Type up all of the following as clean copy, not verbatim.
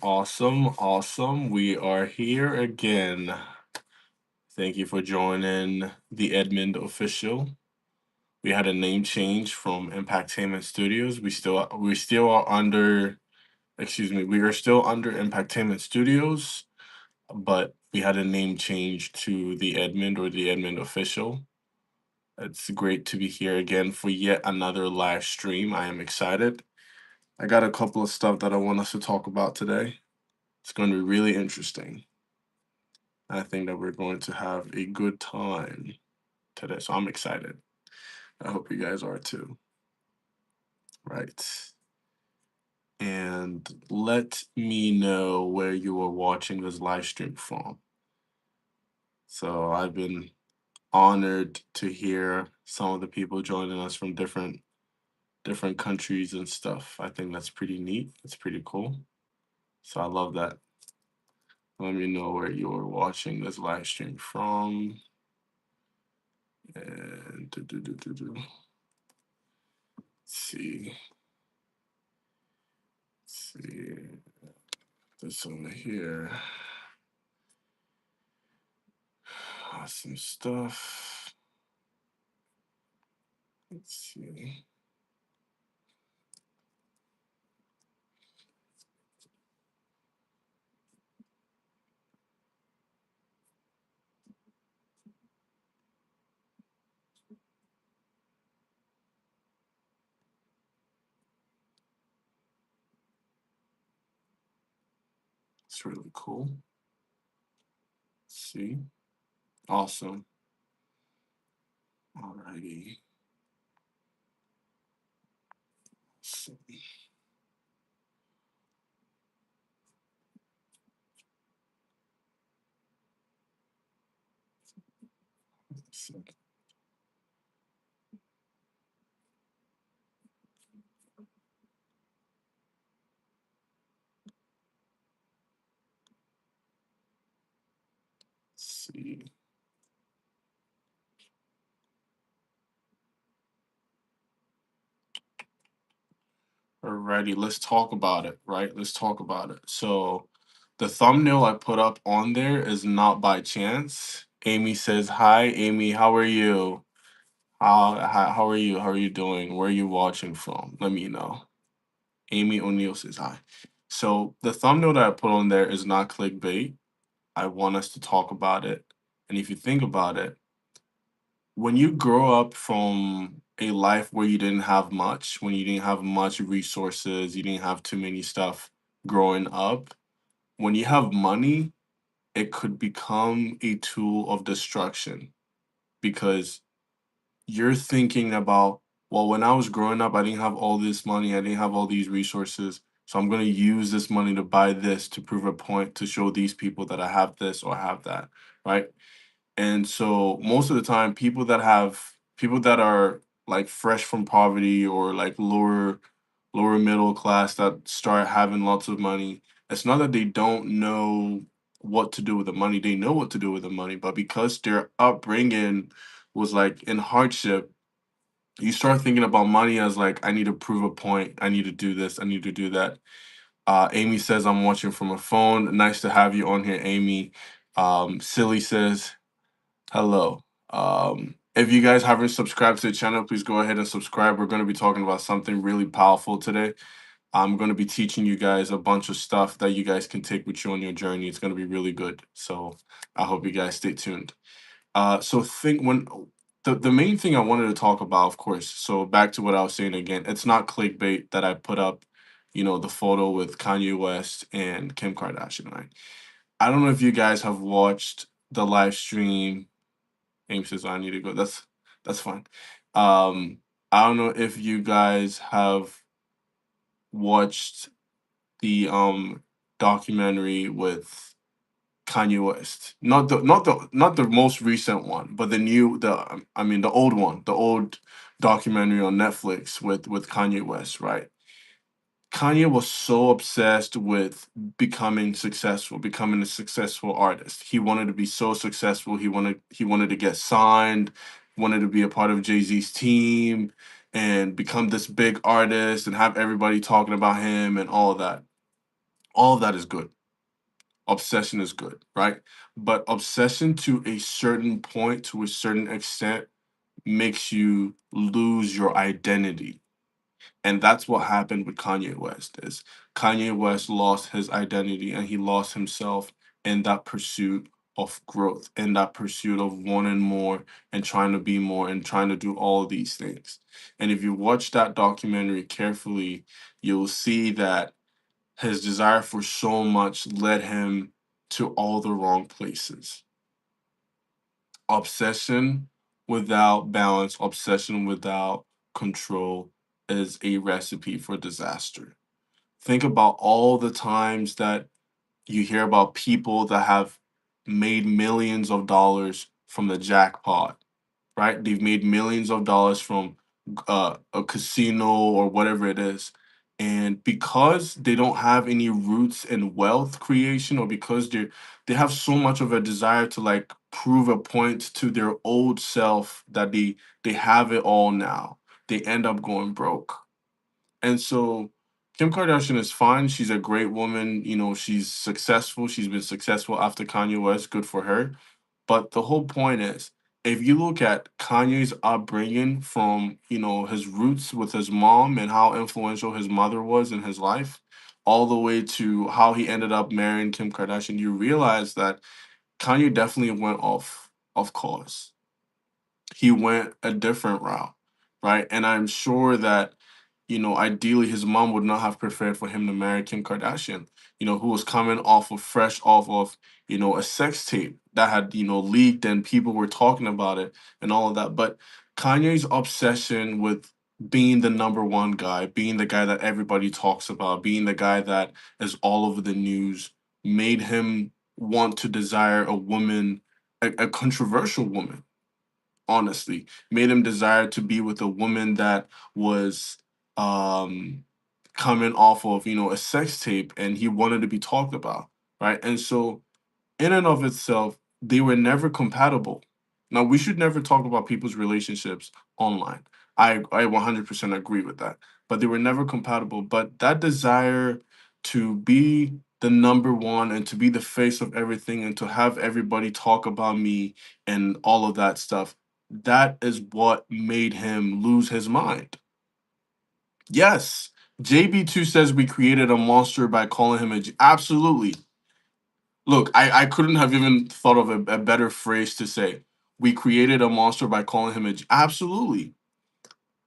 Awesome, awesome. We are here again. Thank you for joining the Edmund official. We had a name change from Impactainment Studios. We still are under we are still under Impactainment Studios, but we had a name change to the Edmund or the Edmund official. It's great to be here again for yet another live stream. I am excited. I got a couple of stuff that I want us to talk about today. It's going to be really interesting. I think that we're going to have a good time today. So I'm excited. I hope you guys are too. Right. And let me know where you are watching this live stream from. So I've been honored to hear some of the people joining us from different countries and stuff. I think that's pretty neat. It's pretty cool. So I love that. Let me know where you are watching this live stream from. And see. See this over here. Awesome stuff. Let's see. It's really cool. See? Awesome. Alrighty. So, so, see. Alrighty, let's talk about it, right? Let's talk about it. So the thumbnail I put up on there is not by chance. Amy says, "Hi, Amy, how are you? How are you? How are you doing? Where are you watching from? Let me know." Amy O'Neill says hi. So the thumbnail that I put on there is not clickbait. I want us to talk about it. And if you think about it, when you grow up from a life where you didn't have much, when you didn't have much resources, you didn't have too many stuff growing up, when you have money, it could become a tool of destruction because you're thinking about, well, when I was growing up, I didn't have all this money, I didn't have all these resources. So I'm going to use this money to buy this to prove a point to show these people that I have this or I have that, right? And so most of the time, people that are like fresh from poverty or like lower middle class that start having lots of money, it's not that they don't know what to do with the money. They know what to do with the money, but because their upbringing was like in hardship, you start thinking about money as like, I need to prove a point, I need to do this, I need to do that. Amy says I'm watching from a phone. Nice to have you on here, Amy. Silly says hello. If you guys haven't subscribed to the channel, please go ahead and subscribe. We're going to be talking about something really powerful today. I'm going to be teaching you guys a bunch of stuff that you guys can take with you on your journey. It's going to be really good. So I hope you guys stay tuned. So think when the main thing I wanted to talk about, of course. So back to what I was saying again, it's not clickbait that I put up, the photo with Kanye West and Kim Kardashian. Right? I don't know if you guys have watched the live stream. Aim says I need to go. That's fine. Um, I don't know if you guys have watched the documentary with Kanye West. Not the most recent one, but the old one, the old documentary on Netflix with Kanye West, right? Kanye was so obsessed with becoming successful, becoming a successful artist. He wanted to be so successful. He wanted to get signed, wanted to be a part of Jay-Z's team and become this big artist and have everybody talking about him and all of that. All of that is good. Obsession is good, right? But obsession to a certain point, to a certain extent, makes you lose your identity. And that's what happened with Kanye West is Kanye West lost his identity and he lost himself in that pursuit of growth, in that pursuit of wanting more and trying to be more and trying to do all these things. And if you watch that documentary carefully, you'll see that his desire for so much led him to all the wrong places. Obsession without balance, obsession without control is a recipe for disaster. Think about all the times that you hear about people that have made millions of dollars from the jackpot, right? They've made millions of dollars from a casino or whatever it is. And because they don't have any roots in wealth creation, or because they have so much of a desire to like prove a point to their old self that they have it all now, they end up going broke. And so Kim Kardashian is fine. She's a great woman. You know, she's successful. She's been successful after Kanye West. Good for her. But the whole point is, if you look at Kanye's upbringing from, his roots with his mom and how influential his mother was in his life, all the way to how he ended up marrying Kim Kardashian, you realize that Kanye definitely went off course. He went a different route, right? And I'm sure that, ideally his mom would not have preferred for him to marry Kim Kardashian, who was coming fresh off of, a sex tape that had, leaked and people were talking about it and all of that. But Kanye's obsession with being the number one guy, being the guy that everybody talks about, being the guy that is all over the news, made him want to desire a woman, a controversial woman, honestly, made him desire to be with a woman that was um coming off of, a sex tape, and he wanted to be talked about, right? And so in and of itself, they were never compatible. Now, we should never talk about people's relationships online. I 100% agree with that. But they were never compatible. But that desire to be the number one and to be the face of everything and to have everybody talk about me and all of that stuff, that is what made him lose his mind. Yes, JB2 says we created a monster by calling him absolutely. Look, I couldn't have even thought of a better phrase to say. We created a monster by calling him absolutely.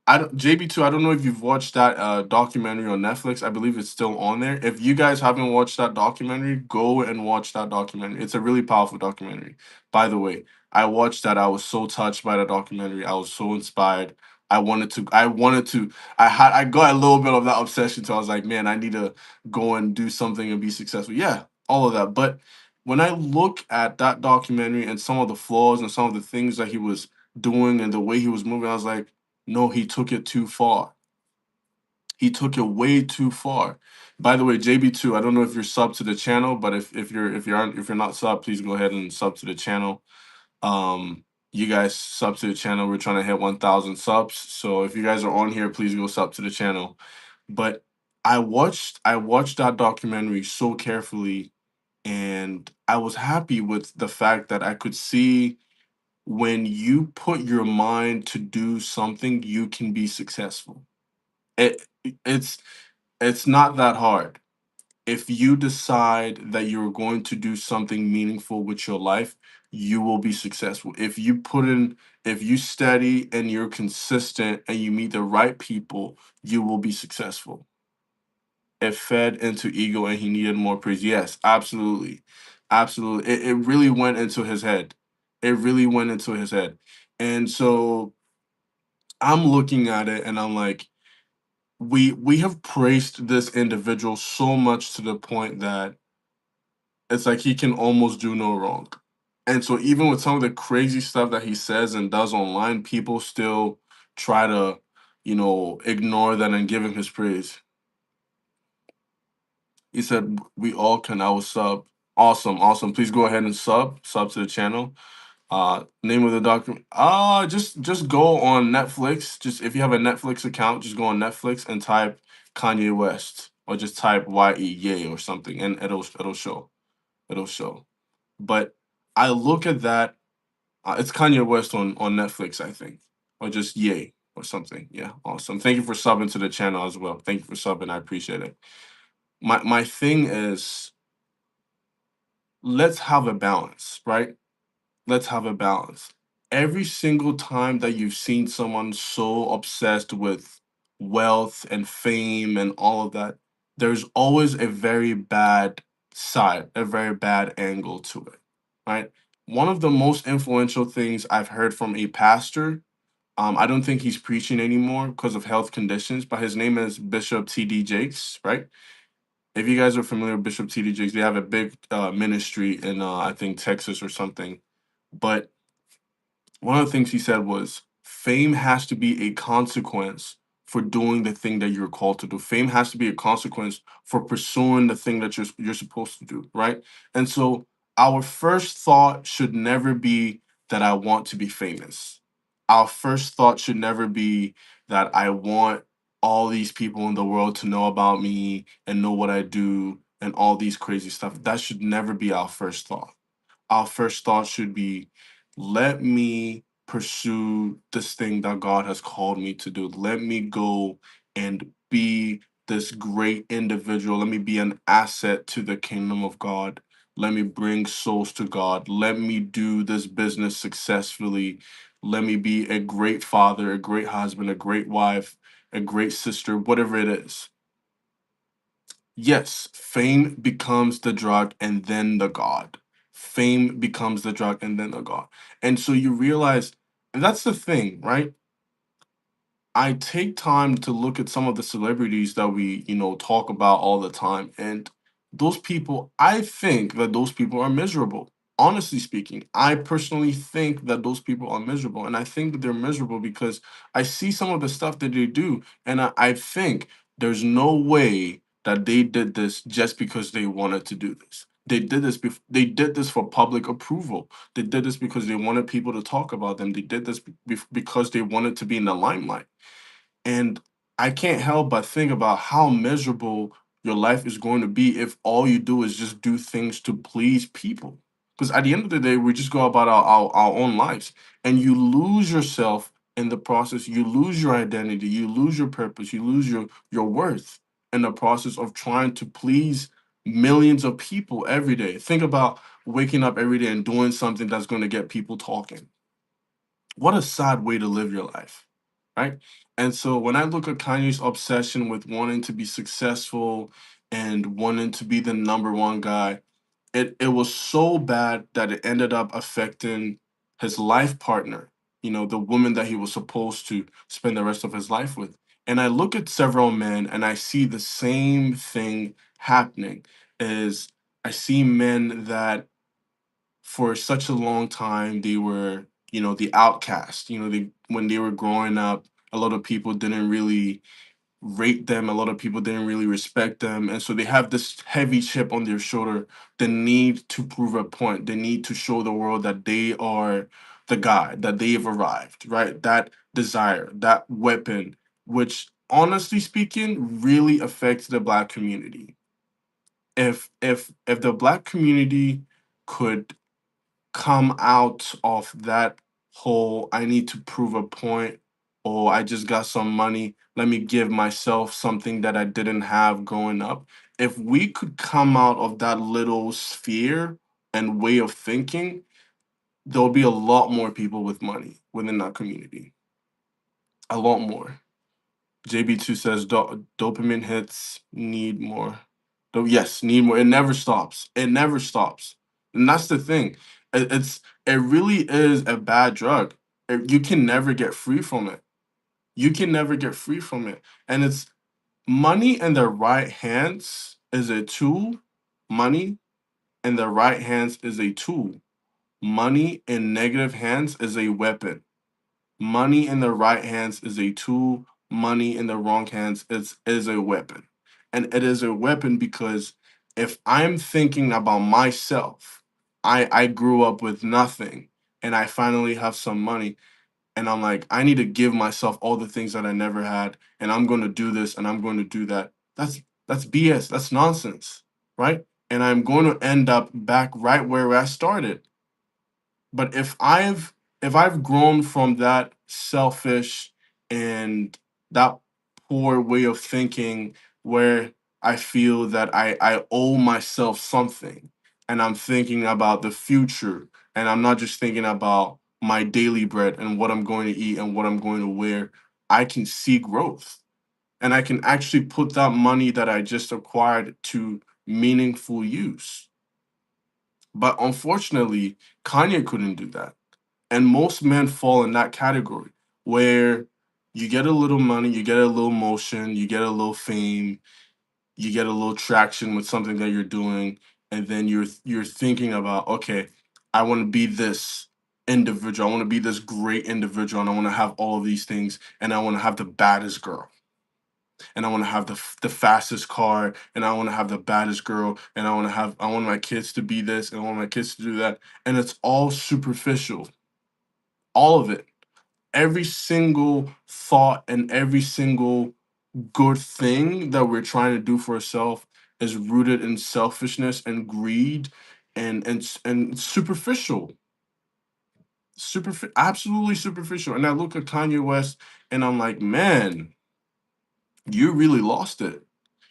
I don't, JB2, I don't know if you've watched that documentary on Netflix. I believe it's still on there. If you guys haven't watched that documentary, go and watch that documentary. It's a really powerful documentary. By the way, I watched that. I was so touched by the documentary. I was so inspired. I got a little bit of that obsession. So I was like, man, I need to go and do something and be successful. Yeah, all of that. But when I look at that documentary and some of the flaws and some of the things that he was doing and the way he was moving, I was like, no, he took it too far. He took it way too far. By the way, JB2, I don't know if you're sub to the channel, but if you're not sub, please go ahead and sub to the channel. You guys sub to the channel. We're trying to hit 1,000 subs. So if you guys are on here, please go sub to the channel. But I watched that documentary so carefully, and I was happy with the fact that I could see when you put your mind to do something, you can be successful. It it's it's not that hard. If you decide that you're going to do something meaningful with your life, you will be successful. If you study and you're consistent and you meet the right people, you will be successful. It fed into ego and he needed more praise. Yes, absolutely. Absolutely. It really went into his head. It really went into his head. And so I'm looking at it and I'm like, we have praised this individual so much to the point that it's like he can almost do no wrong. And so even with some of the crazy stuff that he says and does online, people still try to, ignore that and give him his praise. He said we all can. I will sub. Awesome, awesome. Please go ahead and sub to the channel. Name of the document. Just go on Netflix. Just if you have a Netflix account, just go on Netflix and type Kanye West. or just type YE or something, and it'll show. But I look at that. It's Kanye West on Netflix, I think, or just Yay or something. Yeah, awesome. Thank you for subbing to the channel as well. Thank you for subbing. I appreciate it. My thing is, let's have a balance, right? Let's have a balance. Every single time that you've seen someone so obsessed with wealth and fame and all of that, there's always a very bad side, a very bad angle to it, right? One of the most influential things I've heard from a pastor, I don't think he's preaching anymore because of health conditions, but his name is Bishop T.D. Jakes, right? If you guys are familiar with Bishop T.D. Jakes, they have a big ministry in, I think, Texas or something. But one of the things he said was fame has to be a consequence for doing the thing that you're called to do. Fame has to be a consequence for pursuing the thing that you're supposed to do, right? And so our first thought should never be that I want to be famous. Our first thought should never be that I want all these people in the world to know about me and know what I do and all these crazy stuff. That should never be our first thought. Our first thought should be, let me pursue this thing that God has called me to do. Let me go and be this great individual. Let me be an asset to the kingdom of God. Let me bring souls to God. Let me do this business successfully. Let me be a great father, a great husband, a great wife, a great sister, whatever it is. Yes, fame becomes the drug and then the god. Fame becomes the drug and then the god. And so you realize, and that's the thing, right? I take time to look at some of the celebrities that we, talk about all the time. And those people, I think that those people are miserable. Honestly speaking, I personally think that those people are miserable. And I think that they're miserable because I see some of the stuff that they do. And I think there's no way that they did this just because they wanted to do this. They did this for public approval. They did this because they wanted people to talk about them. They did this because they wanted to be in the limelight. And I can't help but think about how miserable your life is going to be if all you do is just do things to please people. Because at the end of the day, we just go about our own lives and you lose yourself in the process. You lose your identity, you lose your purpose, you lose your worth in the process of trying to please millions of people every day. Think about waking up every day and doing something that's going to get people talking. What a sad way to live your life, right? And so when I look at Kanye's obsession with wanting to be successful and wanting to be the number one guy, it was so bad that it ended up affecting his life partner, the woman that he was supposed to spend the rest of his life with. And I look at several men and I see the same thing happening is I see men that for such a long time they were the outcast. When they were growing up, a lot of people didn't really rate them, a lot of people didn't really respect them, and so they have this heavy chip on their shoulder, the need to prove a point, the need to show the world that they are the guy, that they've arrived, right? That desire, that weapon, which honestly speaking really affects the Black community. If the Black community could come out of that whole I need to prove a point or I just got some money, let me give myself something that I didn't have growing up. If we could come out of that little sphere and way of thinking, there'll be a lot more people with money within that community. A lot more. JB2 says dopamine hits need more. Yes, need more. It never stops. It never stops. And that's the thing. It really is a bad drug. You can never get free from it. You can never get free from it. And it's money in the right hands is a tool. Money in the right hands is a tool. Money in negative hands is a weapon. Money in the right hands is a tool. Money in the wrong hands is a weapon. And it is a weapon because if I'm thinking about myself, I grew up with nothing and I finally have some money and I'm like, I need to give myself all the things that I never had and I'm going to do this and I'm going to do that. That's BS. That's nonsense, right? And I'm going to end up back right where I started. But if I've grown from that selfish and that poor way of thinking where I feel that I owe myself something, and I'm thinking about the future, and I'm not just thinking about my daily bread and what I'm going to eat and what I'm going to wear, I can see growth, and I can actually put that money that I just acquired to meaningful use. But unfortunately, Kanye couldn't do that. And most men fall in that category where you get a little money, you get a little motion, you get a little fame, you get a little traction with something that you're doing, and then you're thinking about, okay, I want to be this individual. I want to be this great individual, and I want to have all of these things, and I want to have the baddest girl, and I want to have the fastest car, and I want to have the baddest girl, and I want my kids to be this, and I want my kids to do that, and it's all superficial, all of it. Every single thought and every single good thing that we're trying to do for ourselves is rooted in selfishness and greed and superficial, absolutely superficial. And I look at Kanye West and I'm like, man, you really lost it.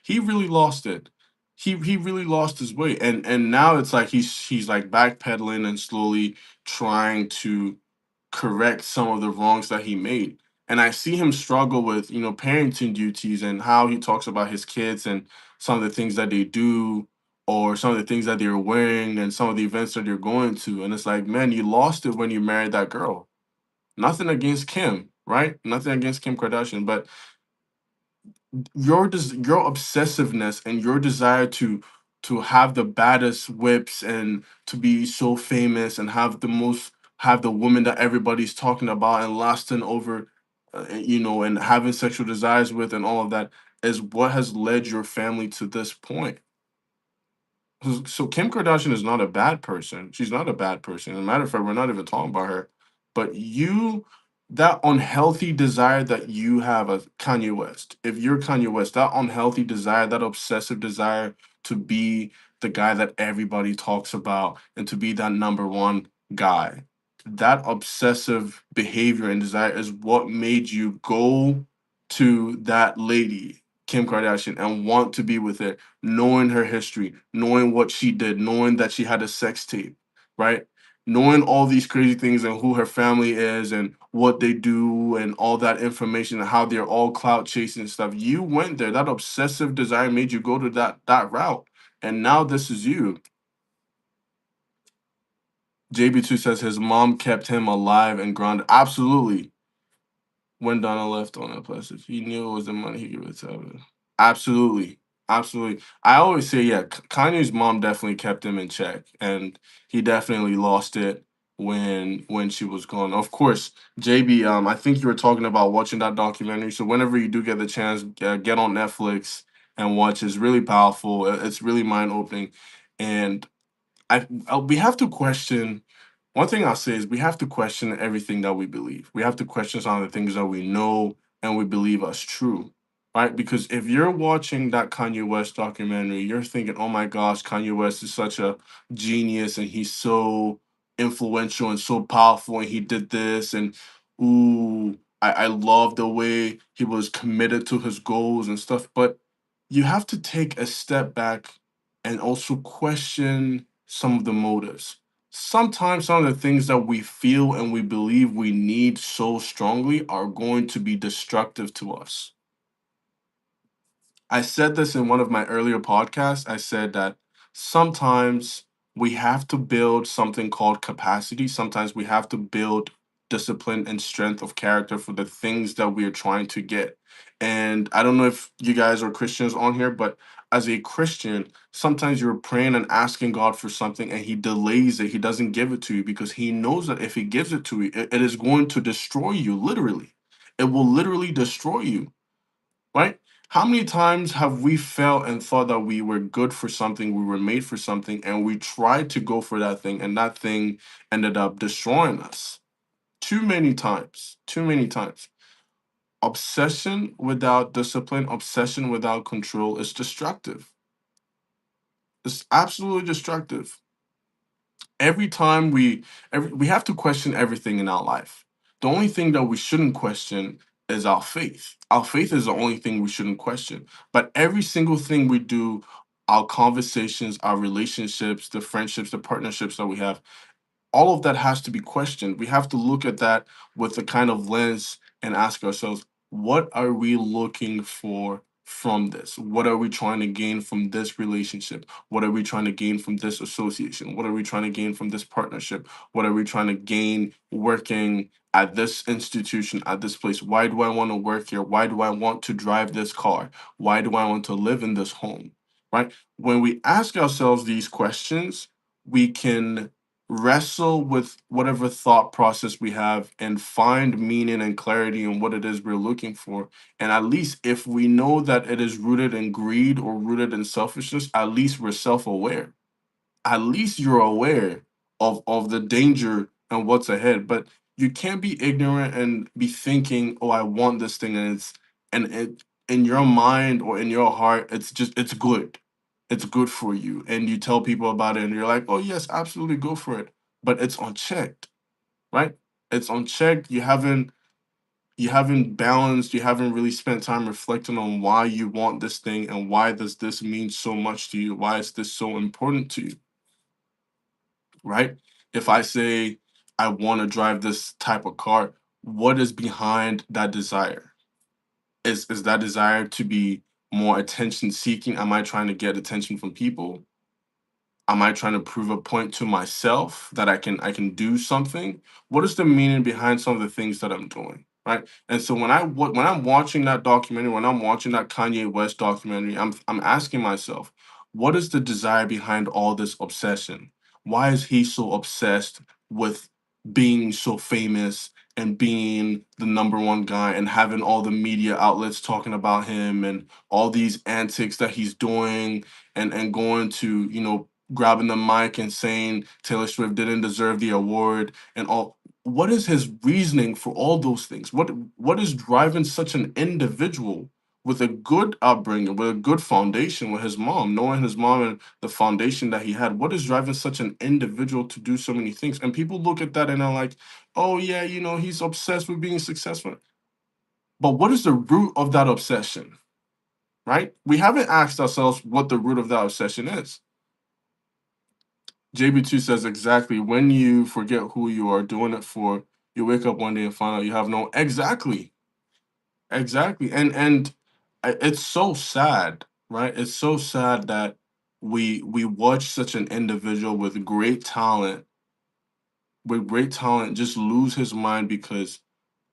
He really lost it. He really lost his way. And now it's like he's like backpedaling and slowly trying to correct some of the wrongs that he made. And I see him struggle with, parenting duties and how he talks about his kids and some of the things that they do or some of the things that they're wearing and some of the events that they're going to. And it's like, man, you lost it when you married that girl. Nothing against Kim, right? Nothing against Kim Kardashian, but your obsessiveness and your desire to have the baddest whips and to be so famous and have the woman that everybody's talking about and lasting over and having sexual desires with and all of that is what has led your family to this point. So Kim Kardashian is not a bad person. She's not a bad person. As a matter of fact, we're not even talking about her. But that unhealthy desire that you have as Kanye West, if you're Kanye West, that unhealthy desire, that obsessive desire to be the guy that everybody talks about and to be that number one guy, that obsessive behavior and desire is what made you go to that lady, Kim Kardashian, and want to be with her, knowing her history, knowing what she did, knowing that she had a sex tape, right? Knowing all these crazy things and who her family is and what they do and all that information and how they're all clout chasing and stuff. You went there. That obsessive desire made you go to that route. And now this is you. JB2 says his mom kept him alive and grounded. Absolutely. When Donna left on that plastic, he knew it was the money he gave it to her. Absolutely. Absolutely. I always say, yeah, Kanye's mom definitely kept him in check, and he definitely lost it when she was gone. Of course, JB, I think you were talking about watching that documentary. So whenever you do get the chance, get on Netflix and watch. It's really powerful. It's really mind opening, and we have to question. One thing I'll say is we have to question everything that we believe. We have to question some of the things that we know and we believe as true, right? Because if you're watching that Kanye West documentary, you're thinking, "Oh my gosh, Kanye West is such a genius and he's so influential and so powerful and he did this and ooh, I love the way he was committed to his goals and stuff." But you have to take a step back and also question some of the motives. Sometimes some of the things that we feel and we believe we need so strongly are going to be destructive to us. I said this in one of my earlier podcasts. I said that sometimes we have to build something called capacity. Sometimes we have to build discipline and strength of character for the things that we're trying to get. And I don't know if you guys are Christians on here, but as a Christian, sometimes you're praying and asking God for something and He delays it. He doesn't give it to you because He knows that if He gives it to you, it is going to destroy you, literally. It will literally destroy you, right? How many times have we felt and thought that we were good for something, we were made for something, and we tried to go for that thing, and that thing ended up destroying us? Too many times. Too many times. Obsession without discipline, obsession without control is destructive. It's absolutely destructive. Every time we have to question everything in our life. The only thing that we shouldn't question is our faith. Our faith is the only thing we shouldn't question. But every single thing we do, our conversations, our relationships, the friendships, the partnerships that we have, all of that has to be questioned. We have to look at that with a kind of lens and ask ourselves, what are we looking for from this? What are we trying to gain from this relationship? What are we trying to gain from this association? What are we trying to gain from this partnership? What are we trying to gain working at this institution, at this place? Why do I want to work here? Why do I want to drive this car? Why do I want to live in this home? Right? When we ask ourselves these questions, we can wrestle with whatever thought process we have and find meaning and clarity in what it is we're looking for. And at least if we know that it is rooted in greed or rooted in selfishness, at least we're self-aware. At least you're aware of the danger and what's ahead. But you can't be ignorant and be thinking, oh, I want this thing, and it in your mind or in your heart, it's good. It's good for you. And you tell people about it and you're like, oh yes, absolutely go for it. But it's unchecked, right? It's unchecked. You haven't balanced, you haven't really spent time reflecting on why you want this thing and why does this mean so much to you? Why is this so important to you? Right? If I say I want to drive this type of car, what is behind that desire? Is that desire to be more attention seeking? Am I trying to get attention from people? Am I trying to prove a point to myself that I can do something? What is the meaning behind some of the things that I'm doing? Right. And so when I'm watching that documentary, when I'm watching that Kanye West documentary, I'm asking myself, what is the desire behind all this obsession? Why is he so obsessed with being so famous and being the number one guy and having all the media outlets talking about him and all these antics that he's doing and going to, grabbing the mic and saying Taylor Swift didn't deserve the award and all. What is his reasoning for all those things? What is driving such an individual with a good upbringing, with a good foundation, with his mom, knowing his mom and the foundation that he had? What is driving such an individual to do so many things? And people look at that and are like, "Oh yeah, he's obsessed with being successful." But what is the root of that obsession? Right? We haven't asked ourselves what the root of that obsession is. JB2 says exactly when you forget who you are doing it for, you wake up one day and find out you have no exactly. Exactly. And it's so sad, right? It's so sad that we watch such an individual with great talent just lose his mind because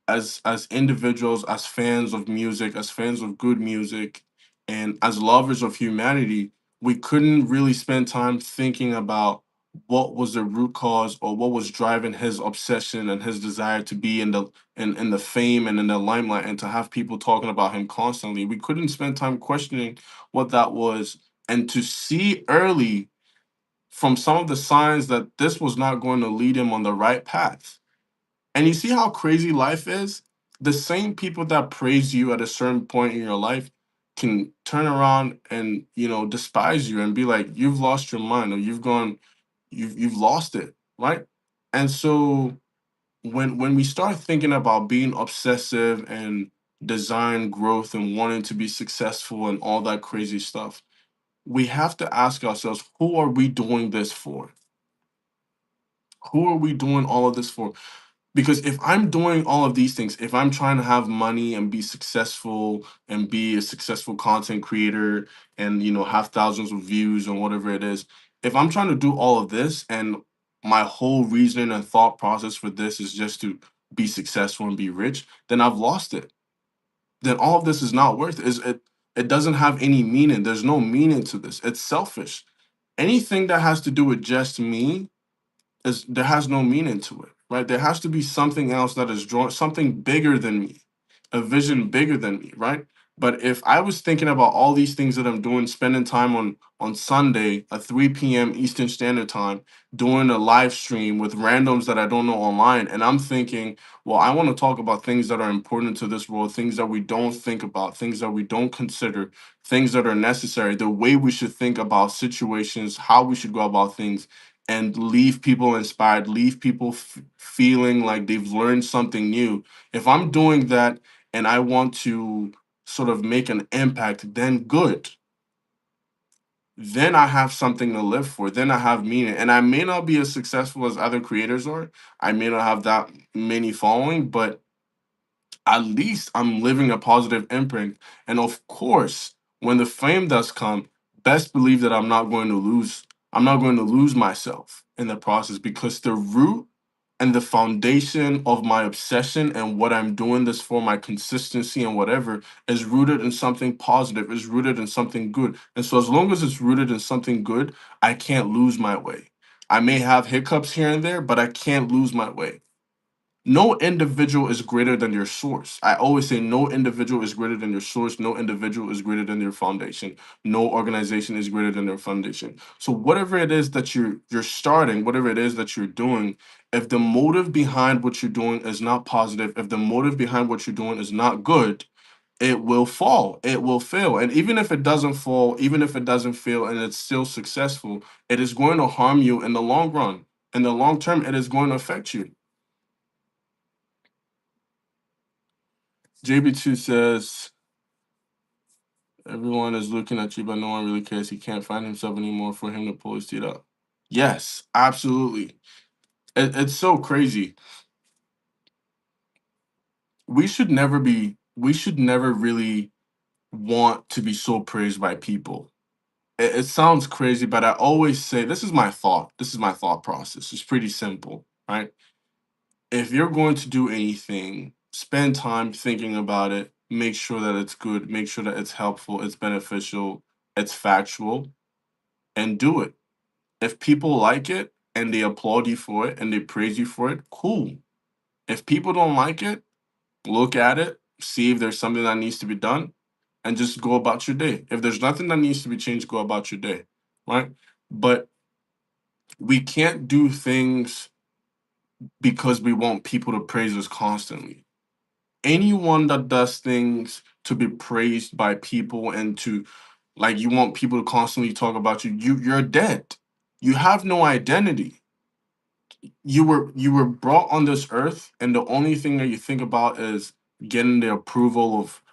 as individuals, as fans of music, as fans of good music, and as lovers of humanity, we couldn't really spend time thinking about what was the root cause or what was driving his obsession and his desire to be in the fame and in the limelight and to have people talking about him constantly. We couldn't spend time questioning what that was and to see early from some of the signs that this was not going to lead him on the right path. And you see how crazy life is? The same people that praise you at a certain point in your life can turn around and, despise you and be like, you've lost your mind or you've lost it, right? And so when we start thinking about being obsessive and design growth and wanting to be successful and all that crazy stuff, we have to ask ourselves, who are we doing this for? Who are we doing all of this for? Because if I'm doing all of these things, if I'm trying to have money and be successful and be a successful content creator and have thousands of views and whatever it is, if I'm trying to do all of this and my whole reasoning and thought process for this is just to be successful and be rich, then I've lost it. Then all of this is not worth it. It doesn't have any meaning. There's no meaning to this. It's selfish. Anything that has to do with just me is there has no meaning to it, right? There has to be something else that is drawn, something bigger than me, a vision bigger than me, right? But if I was thinking about all these things that I'm doing, spending time on Sunday at 3 p.m. Eastern Standard Time, doing a live stream with randoms that I don't know online, and I'm thinking, well, I want to talk about things that are important to this world, things that we don't think about, things that we don't consider, things that are necessary, the way we should think about situations, how we should go about things, and leave people inspired, leave people feeling like they've learned something new. If I'm doing that and I want to sort of make an impact, then good. Then I have something to live for. Then I have meaning. And I may not be as successful as other creators are. I may not have that many following, but at least I'm living a positive imprint. And of course, when the fame does come, best believe that I'm not going to lose myself in the process, because the root and the foundation of my obsession and what I'm doing this for, my consistency and whatever, is rooted in something positive, is rooted in something good. And so as long as it's rooted in something good, I can't lose my way. I may have hiccups here and there, but I can't lose my way. No individual is greater than your source. I always say no individual is greater than your source. No individual is greater than your foundation. No organization is greater than their foundation. So whatever it is that you're starting, whatever it is that you're doing, if the motive behind what you're doing is not positive, if the motive behind what you're doing is not good, it will fall. It will fail. And even if it doesn't fall, even if it doesn't fail and it's still successful, it is going to harm you in the long run. In the long term, it is going to affect you. JB2 says, everyone is looking at you, but no one really cares. He can't find himself anymore for him to pull his teeth up. Yes, absolutely. It's so crazy. We should never really want to be so praised by people. It sounds crazy, but I always say, this is my thought. This is my thought process. It's pretty simple, right? If you're going to do anything, spend time thinking about it, make sure that it's good, make sure that it's helpful, it's beneficial, it's factual, and do it. If people like it and they applaud you for it and they praise you for it, cool. If people don't like it, look at it, see if there's something that needs to be done, and just go about your day. If there's nothing that needs to be changed, go about your day, right? But we can't do things because we want people to praise us constantly. Anyone that does things to be praised by people and to, like, you want people to constantly talk about you, you're dead. You have no identity. You were brought on this earth, and the only thing that you think about is getting the approval of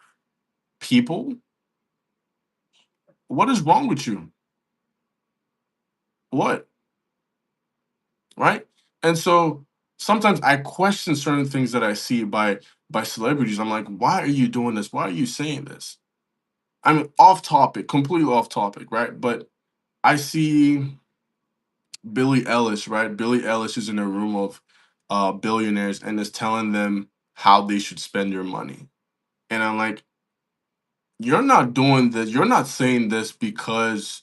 people. What is wrong with you? What? Right? And so sometimes I question certain things that I see by celebrities. I'm like, why are you doing this? Why are you saying this? I mean, off topic, completely off topic, right? But I see Billie Eilish, right? Billie Eilish is in a room of billionaires and is telling them how they should spend your money. And I'm like, you're not doing this, you're not saying this because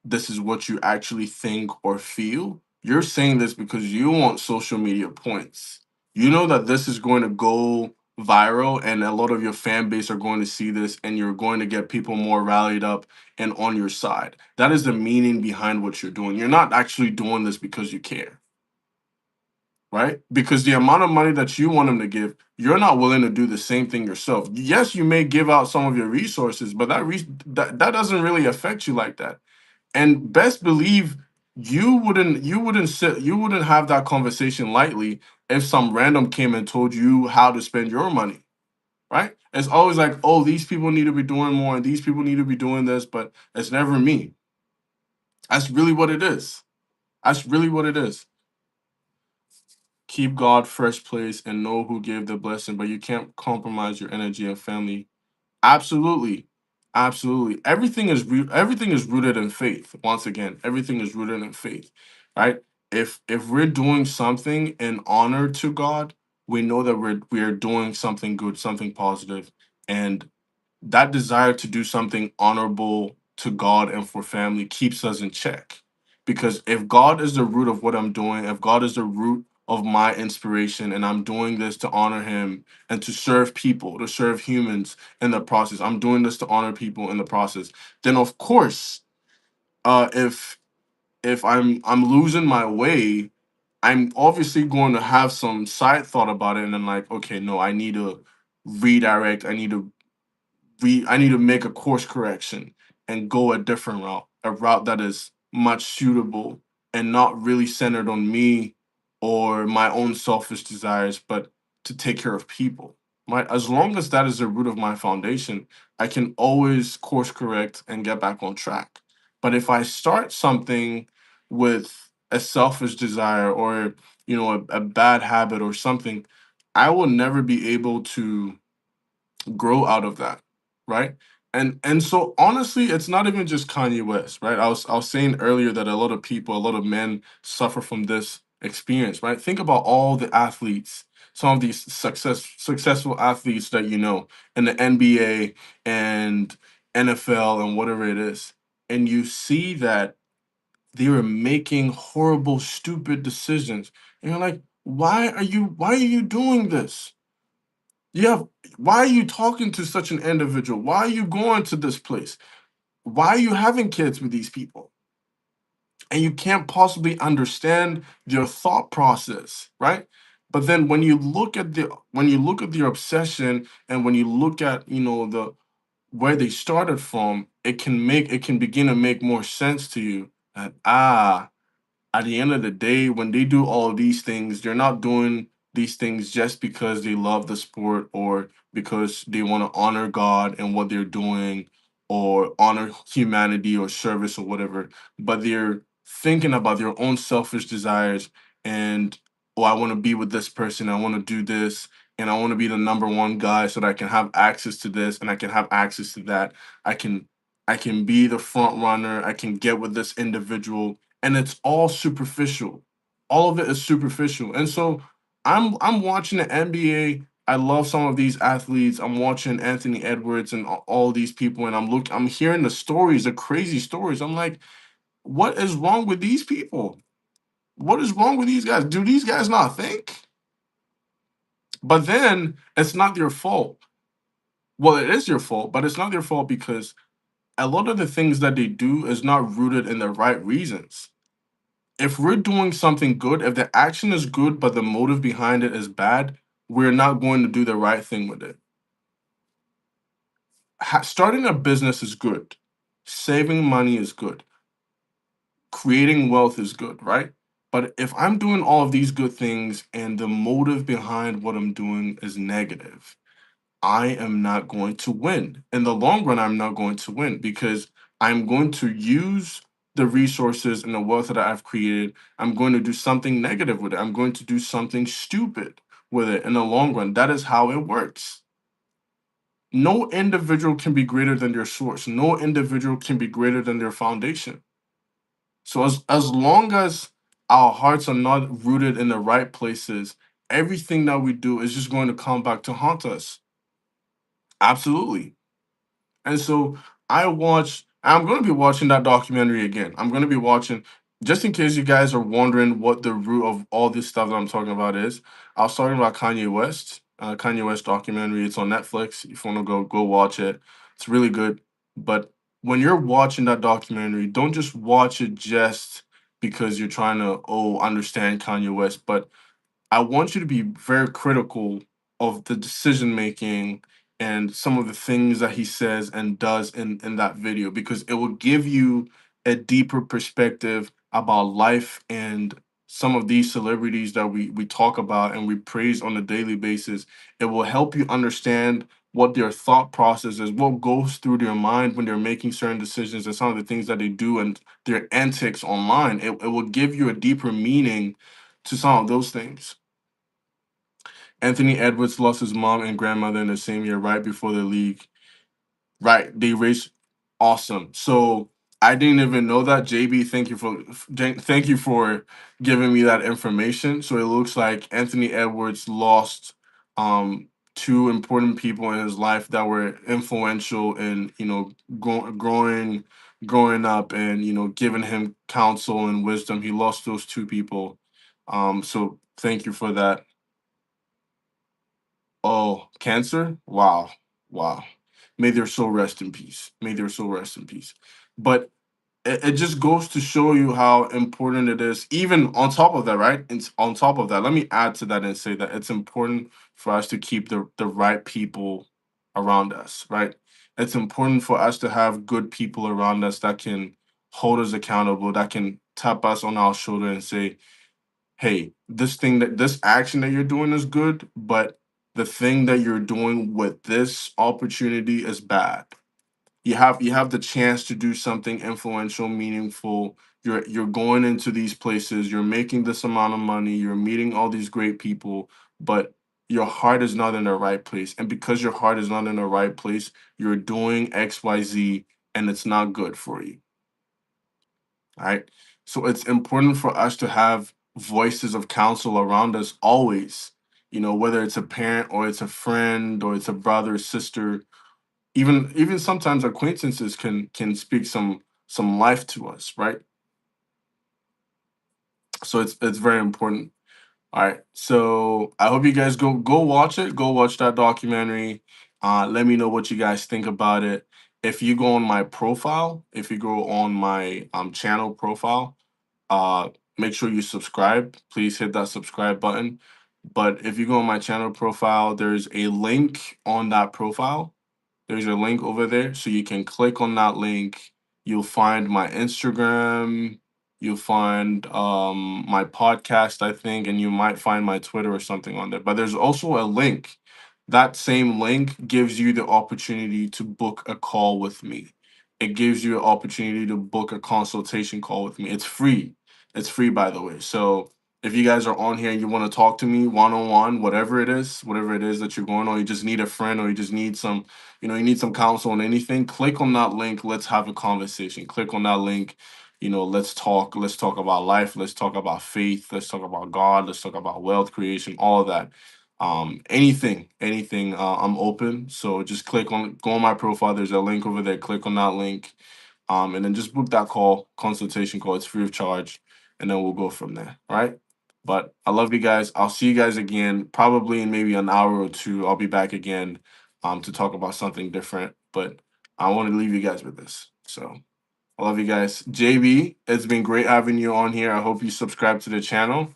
this is what you actually think or feel. You're saying this because you want social media points. You know that this is going to go viral and a lot of your fan base are going to see this and you're going to get people more rallied up and on your side. That is the meaning behind what you're doing. You're not actually doing this because you care, right? Because the amount of money that you want them to give, you're not willing to do the same thing yourself. Yes, you may give out some of your resources, but that doesn't really affect you like that. And best believe you wouldn't have that conversation lightly if some random came and told you how to spend your money, right? It's always like, oh, these people need to be doing more and these people need to be doing this, but it's never me. That's really what it is. That's really what it is. Keep God first place and know who gave the blessing, but you can't compromise your energy and family. Absolutely. Absolutely. Everything is rooted in faith. Once again, everything is rooted in faith. Right? If we're doing something in honor to God, we know that we're doing something good, something positive, and that desire to do something honorable to God and for family keeps us in check. Because if God is the root of what I'm doing, if God is the root of my inspiration, and I'm doing this to honor him and to serve people, to serve humans in the process. I'm doing this to honor people in the process. Then of course, if I'm losing my way, I'm obviously going to have some side thought about it, and then like, okay, no, I need to redirect. I need to make a course correction and go a different route, a route that is much suitable and not really centered on me or my own selfish desires, but to take care of people. Right? As long as that is the root of my foundation, I can always course correct and get back on track. But if I start something with a selfish desire or a bad habit or something, I will never be able to grow out of that, right? And so honestly, it's not even just Kanye West, right? I was saying earlier that a lot of people, a lot of men suffer from this experience, right? Think about all the athletes, some of these successful athletes that in the NBA and NFL and whatever it is, and you see that they were making horrible, stupid decisions, and you're like, why are you doing this? Yeah, why are you talking to such an individual? Why are you going to this place? Why are you having kids with these people? And you can't possibly understand their thought process, right? But then when you look at their obsession and when you look at, the where they started from, it can begin to make more sense to you that at the end of the day, when they do all of these things, they're not doing these things just because they love the sport or because they want to honor God and what they're doing or honor humanity or service or whatever, but they're thinking about their own selfish desires and, oh, I want to be with this person, I want to do this, and I want to be the number one guy so that I can have access to this and I can have access to that. I can I can be the front runner, I can get with this individual, and it's all superficial. All of it is superficial. And so I'm watching the NBA. I love some of these athletes. I'm watching Anthony Edwards and all these people, and I'm hearing the stories, the crazy stories. I'm like, what is wrong with these people? What is wrong with these guys? Do these guys not think? But then it's not their fault. Well, it is your fault, but it's not their fault because a lot of the things that they do is not rooted in the right reasons. If we're doing something good, if the action is good, but the motive behind it is bad, we're not going to do the right thing with it. Starting a business is good. Saving money is good. Creating wealth is good, right? But if I'm doing all of these good things and the motive behind what I'm doing is negative, I am not going to win. In the long run, I'm not going to win because I'm going to use the resources and the wealth that I've created. I'm going to do something negative with it. I'm going to do something stupid with it in the long run. That is how it works. No individual can be greater than their source. No individual can be greater than their foundation. So as long as our hearts are not rooted in the right places, everything that we do is just going to come back to haunt us. Absolutely. And so I'm going to be watching that documentary again. I'm going to be watching, just in case you guys are wondering what the root of all this stuff that I'm talking about is. I was talking about Kanye West documentary. It's on Netflix. If you want to go watch it, it's really good. But when you're watching that documentary, don't just watch it just because you're trying to understand Kanye West, but I want you to be very critical of the decision making and some of the things that he says and does in that video because it will give you a deeper perspective about life and some of these celebrities that we talk about and we praise on a daily basis. It will help you understand what their thought process is, what goes through their mind when they're making certain decisions and some of the things that they do and their antics online. It will give you a deeper meaning to some of those things. Anthony Edwards lost his mom and grandmother in the same year, right before the league. Right, they raised awesome. So I didn't even know that. JB, thank you for giving me that information. So it looks like Anthony Edwards lost two important people in his life that were influential in growing up and giving him counsel and wisdom. He lost those two people. So thank you for that. Oh, cancer? Wow. Wow. May their soul rest in peace. May their soul rest in peace. But it just goes to show you how important it is. Even on top of that, right? It's on top of that. Let me add to that and say that it's important for us to keep the right people around us, right? It's important for us to have good people around us that can hold us accountable, that can tap us on our shoulder and say, hey, this action that you're doing is good, but the thing that you're doing with this opportunity is bad. You have the chance to do something influential, meaningful. You're going into these places, you're making this amount of money, you're meeting all these great people, but your heart is not in the right place. And because your heart is not in the right place, you're doing XYZ and it's not good for you. Right? So it's important for us to have voices of counsel around us always. Whether it's a parent or it's a friend or it's a brother, sister, even sometimes acquaintances can speak some life to us, right? So it's very important. All right. So I hope you guys go watch it. Go watch that documentary. Let me know what you guys think about it. If you go on my profile, if you go on my channel profile, uh make sure you subscribe. Please hit that subscribe button. But if you go on my channel profile, there's a link on that profile. There's a link over there. So you can click on that link. You'll find my Instagram. You'll find my podcast, I think, and you might find my Twitter or something on there. But there's also a link. That same link gives you the opportunity to book a call with me. It gives you an opportunity to book a consultation call with me. It's free. It's free, by the way. So if you guys are on here and you want to talk to me one on one, whatever it is that you're going on, you just need a friend or you just need you need some counsel on anything, click on that link. Let's have a conversation. Click on that link. Let's talk. Let's talk about life. Let's talk about faith. Let's talk about God. Let's talk about wealth creation, all of that. Anything. I'm open. So just go on my profile. There's a link over there. Click on that link. And then just book that consultation call. It's free of charge. And then we'll go from there. All right. But I love you guys. I'll see you guys again, probably in maybe an hour or two. I'll be back again to talk about something different. But I want to leave you guys with this. So I love you guys. JB, it's been great having you on here. I hope you subscribe to the channel.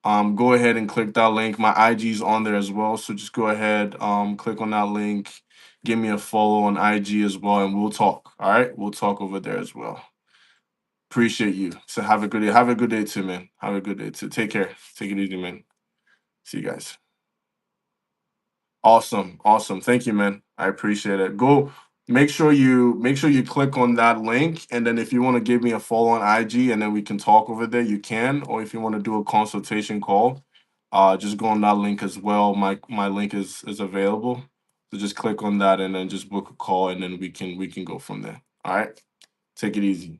Go ahead and click that link. My IG's on there as well. So just go ahead, click on that link. Give me a follow on IG as well, and we'll talk. All right. We'll talk over there as well. Appreciate you. So have a good day. Have a good day too, man. Have a good day too. Take care. Take it easy, man. See you guys. Awesome. Awesome. Thank you, man. I appreciate it. Go make sure you click on that link. And then if you want to give me a follow on IG and then we can talk over there, you can. Or if you want to do a consultation call, just go on that link as well. My link is available. So just click on that and then just book a call and then we can go from there. All right. Take it easy.